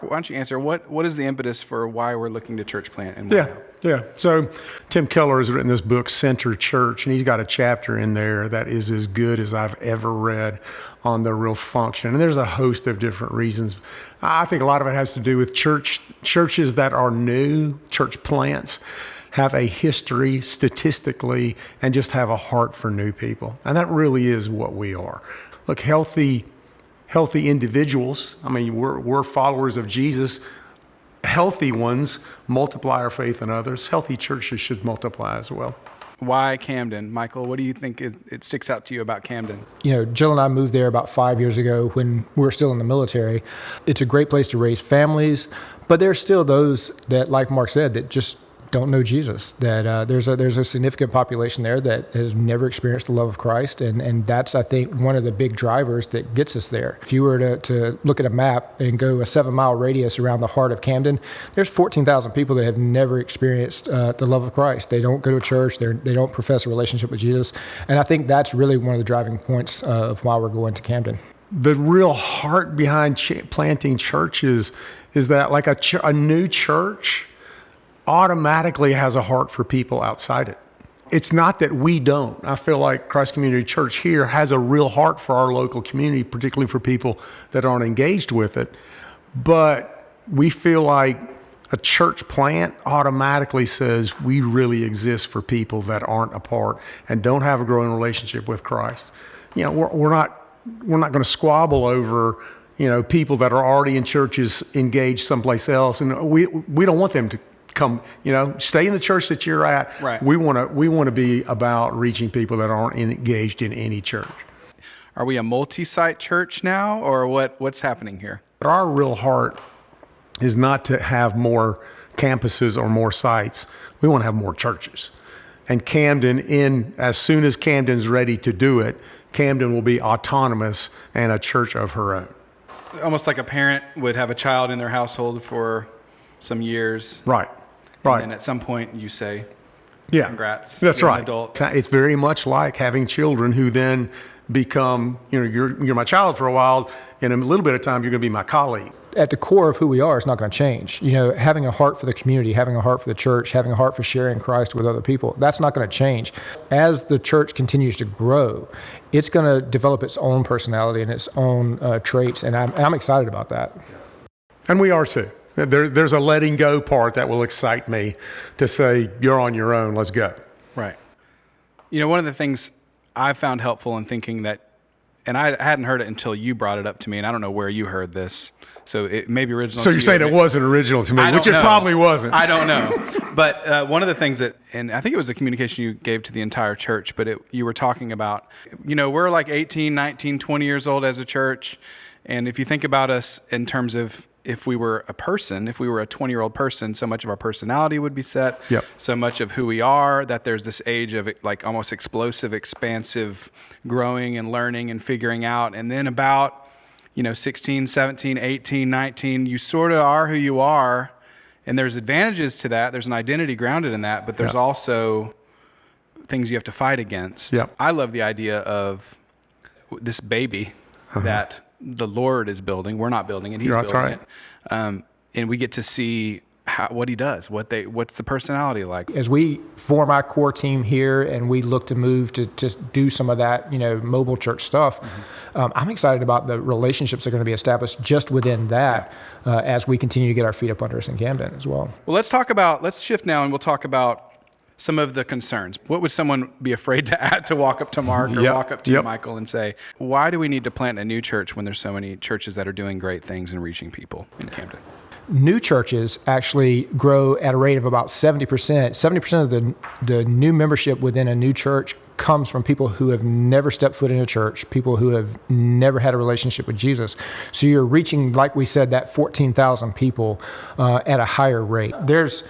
why don't you answer, what is the impetus for why we're looking to church plant? And why? Yeah. So Tim Keller has written this book, Center Church, and he's got a chapter in there that is as good as I've ever read on the real function. And there's a host of different reasons. I think a lot of it has to do with churches that are new, church plants, have a history statistically and just have a heart for new people. And that really is what we are. Look, healthy individuals, I mean, we're followers of Jesus. Healthy ones multiply our faith in others. Healthy churches should multiply as well. Why Camden? Michael, what do you think it sticks out to you about Camden? Jill and I moved there about 5 years ago when we were still in the military. It's a great place to raise families, but there's still those that, like Mark said, that just don't know Jesus, that there's a significant population there that has never experienced the love of Christ, and that's, I think, one of the big drivers that gets us there. If you were to look at a map and go a 7-mile radius around the heart of Camden, there's 14,000 people that have never experienced the love of Christ. They don't go to church, they don't profess a relationship with Jesus, and I think that's really one of the driving points of why we're going to Camden. The real heart behind planting churches is that, like a new church automatically has a heart for people outside it. It's not that we don't. I feel like Christ Community Church here has a real heart for our local community, particularly for people that aren't engaged with it. But we feel like a church plant automatically says we really exist for people that aren't a part and don't have a growing relationship with Christ. We're not going to squabble over people that are already in churches engaged someplace else, and we don't want them to come, stay in the church that you're at. Right. We want to be about reaching people that aren't engaged in any church. Are we a multi-site church now, or what's happening here? But our real heart is not to have more campuses or more sites. We want to have more churches. And Camden, as soon as Camden's ready to do it, Camden will be autonomous and a church of her own. Almost like a parent would have a child in their household for some years. Right. And then at some point you say, congrats. That's you're right. An adult. It's very much like having children who then become, you're my child for a while. In a little bit of time, you're going to be my colleague. At the core of who we are, it's not going to change. Having a heart for the community, having a heart for the church, having a heart for sharing Christ with other people, that's not going to change. As the church continues to grow, it's going to develop its own personality and its own traits, and I'm excited about that. And we are too. There's a letting go part that will excite me to say, you're on your own, let's go. Right. One of the things I found helpful in thinking that, and I hadn't heard it until you brought it up to me, and I don't know where you heard this, so it may be original to you. So you're saying it wasn't original to me, which it probably wasn't. I don't know. But one of the things and I think it was a communication you gave to the entire church, but you were talking about, we're like 18, 19, 20 years old as a church, and if you think about us in terms of if we were a 20-year-old person, so much of our personality would be set, so much of who we are, that there's this age of like almost explosive, expansive growing and learning and figuring out. And then about, 16, 17, 18, 19, you sort of are who you are. And there's advantages to that. There's an identity grounded in that, but there's also things you have to fight against. I love the idea of this baby that the Lord is building. We're not building it. He's building it. And we get to see what he does, what's the personality like. As we form our core team here and we look to move to do some of that, mobile church stuff, I'm excited about the relationships that are going to be established just within that as we continue to get our feet up under us in Camden as well. Well, let's shift now and we'll talk about some of the concerns. What would someone be afraid to walk up to Mark or walk up to you, Michael, and say, why do we need to plant a new church when there's so many churches that are doing great things and reaching people in Camden? New churches actually grow at a rate of about 70%. 70% of the new membership within a new church comes from people who have never stepped foot in a church, people who have never had a relationship with Jesus. So you're reaching, like we said, that 14,000 people at a higher rate. There's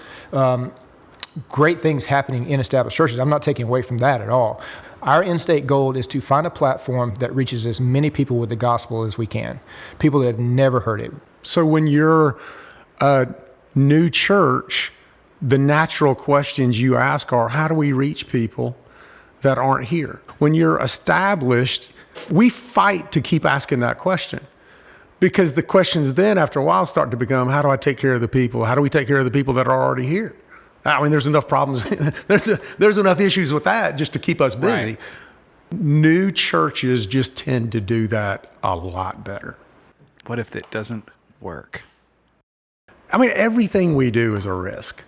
great things happening in established churches. I'm not taking away from that at all. Our in-state goal is to find a platform that reaches as many people with the gospel as we can, people that have never heard it. So when you're a new church, the natural questions you ask are, how do we reach people that aren't here? When you're established, we fight to keep asking that question. Because the questions then, after a while, start to become, how do I take care of the people? How do we take care of the people that are already here? I mean, there's enough problems. there's enough issues with that just to keep us busy. Right. New churches just tend to do that a lot better. What if it doesn't work? I mean, everything we do is a risk,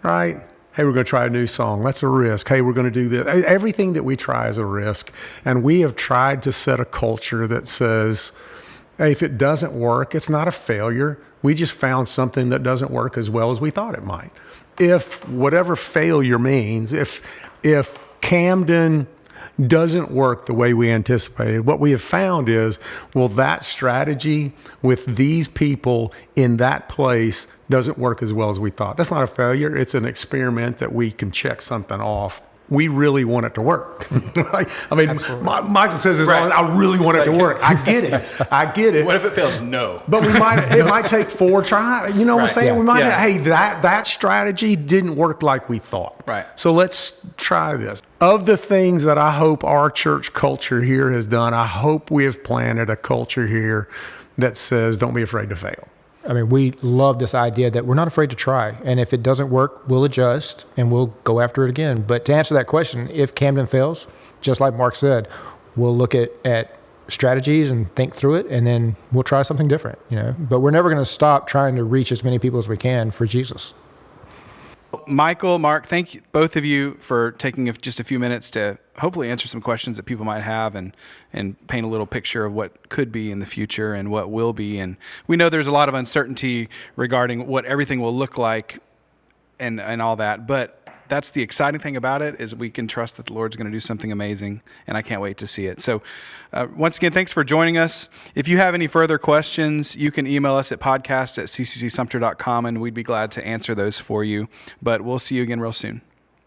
right? Hey, we're going to try a new song. That's a risk. Hey, we're going to do this. Everything that we try is a risk. And we have tried to set a culture that says, hey, if it doesn't work, it's not a failure. We just found something that doesn't work as well as we thought it might. If whatever failure means, if Camden doesn't work the way we anticipated, what we have found is, well, that strategy with these people in that place doesn't work as well as we thought. That's not a failure. It's an experiment that we can check something off. We really want it to work. Right? I mean, Michael says this, Right. I really want it to work. I get it. What if it fails? No. But it might take 4 tries. You know what I'm Right. saying? Yeah. We might, Yeah. hey, that strategy didn't work like we thought. Right. So let's try this. Of the things that I hope our church culture here has done, I hope we have planted a culture here that says, don't be afraid to fail. I mean, we love this idea that we're not afraid to try. And if it doesn't work, we'll adjust and we'll go after it again. But to answer that question, if Camden fails, just like Mark said, we'll look at strategies and think through it, and then we'll try something different, But we're never going to stop trying to reach as many people as we can for Jesus. Michael, Mark, thank you, both of you, for taking just a few minutes to hopefully answer some questions that people might have and paint a little picture of what could be in the future and what will be. And we know there's a lot of uncertainty regarding what everything will look like and all that. But that's the exciting thing about it, is we can trust that the Lord's going to do something amazing, and I can't wait to see it. So once again, thanks for joining us. If you have any further questions, you can email us at podcast@cccsumter.com, and we'd be glad to answer those for you. But we'll see you again real soon.